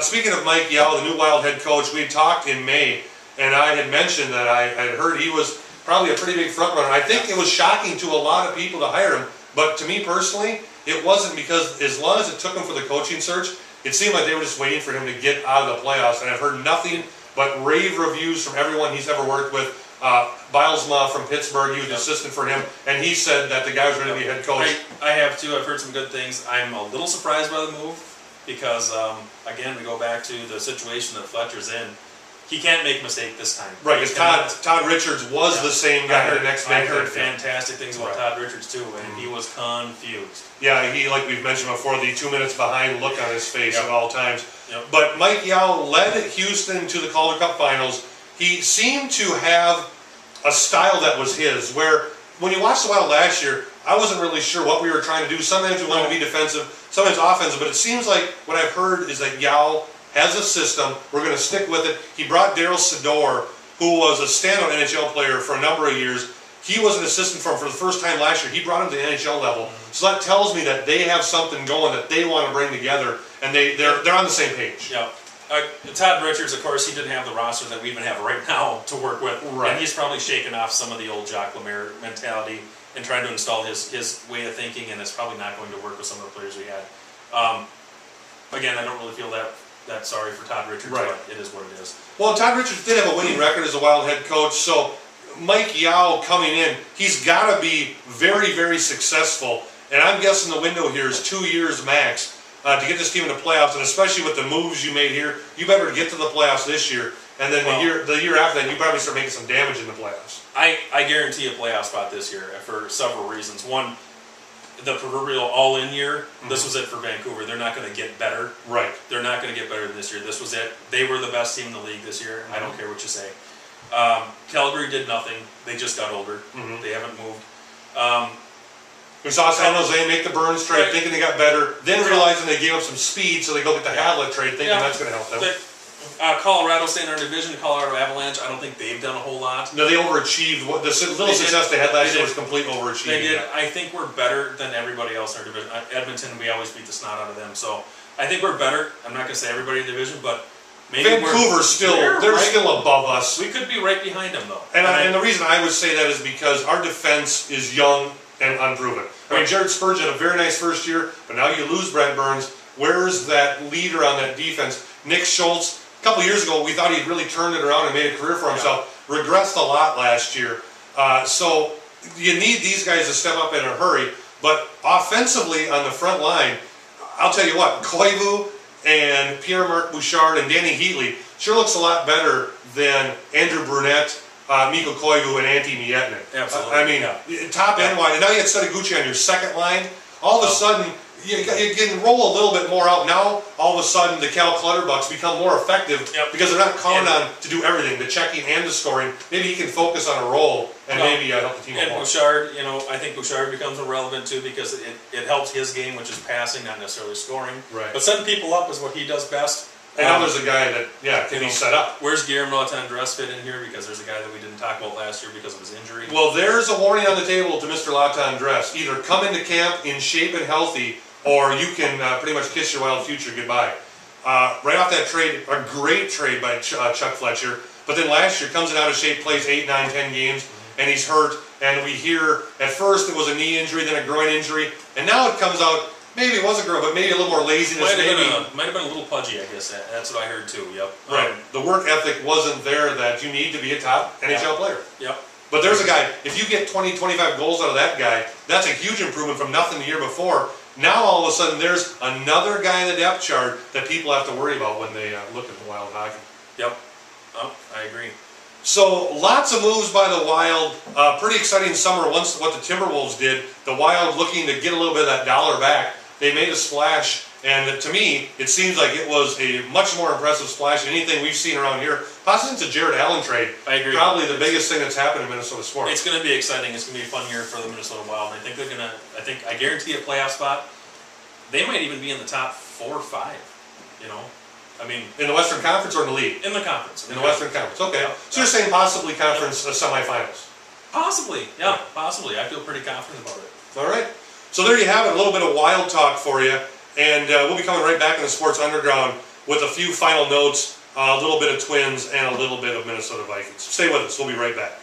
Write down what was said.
Speaking of Mike Yao, the new Wild head coach, we talked in May, and I had mentioned that I had heard he was probably a pretty big front runner. I think it was shocking to a lot of people to hire him, but to me personally, it wasn't, because as long as it took him for the coaching search, it seemed like they were just waiting for him to get out of the playoffs, and I've heard nothing but rave reviews from everyone he's ever worked with. Bilesma from Pittsburgh, he was an assistant for him, and he said that the guy was ready to be head coach. I have too. I've heard some good things. I'm a little surprised by the move because, again, we go back to the situation that Fletcher's in. He can't make a mistake this time. Right, because Todd Richards was the same guy the next I heard fantastic things about Todd Richards too, and he was confused. Yeah, he, like we've mentioned before, the 2 minutes behind look on his face at all times. But Mike Yao led Houston to the Calder Cup Finals. He seemed to have a style that was his, where when you watched the Wild last year, I wasn't really sure what we were trying to do. Sometimes we wanted to be defensive, sometimes offensive, but it seems like what I've heard is that Yao has a system. We're going to stick with it. He brought Daryl Sador, who was a standout NHL player for a number of years. He was an assistant for him for the first time last year. He brought him to the NHL level. So that tells me that they have something going that they want to bring together, and they're on the same page. Yeah. Todd Richards, of course, he didn't have the roster that we even have right now to work with. Right. And he's probably shaken off some of the old Jacques Lemaire mentality and trying to install his way of thinking, and it's probably not going to work with some of the players we had. Again, I don't really feel that sorry for Todd Richards, but it is what it is. Well, Todd Richards did have a winning record as a Wild head coach, so Mike Yao coming in, he's got to be very, very successful. And I'm guessing the window here is 2 years max to get this team in the playoffs, and especially with the moves you made here, you better get to the playoffs this year. And then the year after that, you probably start making some damage in the playoffs. I guarantee a playoff spot this year for several reasons. One, the proverbial all-in year, this was it for Vancouver. They're not going to get better. Right. They're not going to get better than this year. This was it. They were the best team in the league this year. I don't care what you say. Calgary did nothing. They just got older. They haven't moved. We saw San Jose make the Burns trade thinking they got better, then realizing they gave up some speed, so they go get the Havlat trade thinking that's going to help them. Colorado staying in our division, Colorado Avalanche, I don't think they've done a whole lot. No, they overachieved. The little success they had last year was complete overachieving. They did. I think we're better than everybody else in our division. Edmonton, we always beat the snot out of them. So I think we're better. I'm not going to say everybody in the division, but maybe Vancouver's they're still above us. We could be right behind them, though. And the reason I would say that is because our defense is young and unproven. I mean, Jared Spurgeon had a very nice first year, but now you lose Brent Burns. Where's that leader on that defense? Nick Schultz, a couple years ago, we thought he'd really turned it around and made a career for himself. Regressed a lot last year. So you need these guys to step up in a hurry. But offensively on the front line, I'll tell you what, Koivu and Pierre-Marc Bouchard and Danny Heatley sure looks a lot better than Andrew Brunette, Mikko Koivu, and Antti Miettinen. Absolutely. I mean, top end line. And now you have Setaguchi on your second line. All of a sudden, you can roll a little bit more out. Now, all of a sudden, the Cal Clutterbucks become more effective because they're not calling on to do everything, the checking and the scoring. Maybe he can focus on a role and maybe help the team. And Bouchard, I think Bouchard becomes irrelevant too because it helps his game, which is passing, not necessarily scoring. Right. But setting people up is what he does best. And now there's a guy that, can be set up. Where's Guillermo Latendresse fit in here? Because there's a guy that we didn't talk about last year because of his injury. Well, there's a warning on the table to Mr. Latendresse. Either come into camp in shape and healthy, or you can pretty much kiss your Wild future goodbye. Right off that trade, a great trade by Chuck Fletcher. But then last year, comes in out of shape, plays 8, 9, 10 games, and he's hurt. And we hear, at first it was a knee injury, then a groin injury. And now it comes out, maybe it was a groin, but maybe a little more laziness. Might have been a little pudgy, I guess. That's what I heard too, Right. The work ethic wasn't there that you need to be a top NHL player. Yep. But there's a guy, if you get 20, 25 goals out of that guy, that's a huge improvement from nothing the year before. Now all of a sudden there's another guy in the depth chart that people have to worry about when they look at the Wild hockey. Yep. Oh, I agree. So lots of moves by the Wild. Pretty exciting summer once what the Timberwolves did. The Wild looking to get a little bit of that dollar back. They made a splash. And to me, it seems like it was a much more impressive splash than anything we've seen around here. Possibly since the Jared Allen trade. I agree. Probably the biggest thing that's happened in Minnesota sports. It's going to be exciting. It's going to be a fun year for the Minnesota Wild. And I think they're going to. I guarantee a playoff spot. They might even be in the top 4 or 5. I mean, in the Western Conference or in the league? In the conference. In the Western Conference. Okay. Yeah. So you're saying possibly conference semifinals? Possibly. Yeah. Possibly. I feel pretty confident about it. All right. So there you have it. A little bit of Wild talk for you. And we'll be coming right back in the Sports Underground with a few final notes, a little bit of Twins, and a little bit of Minnesota Vikings. Stay with us. We'll be right back.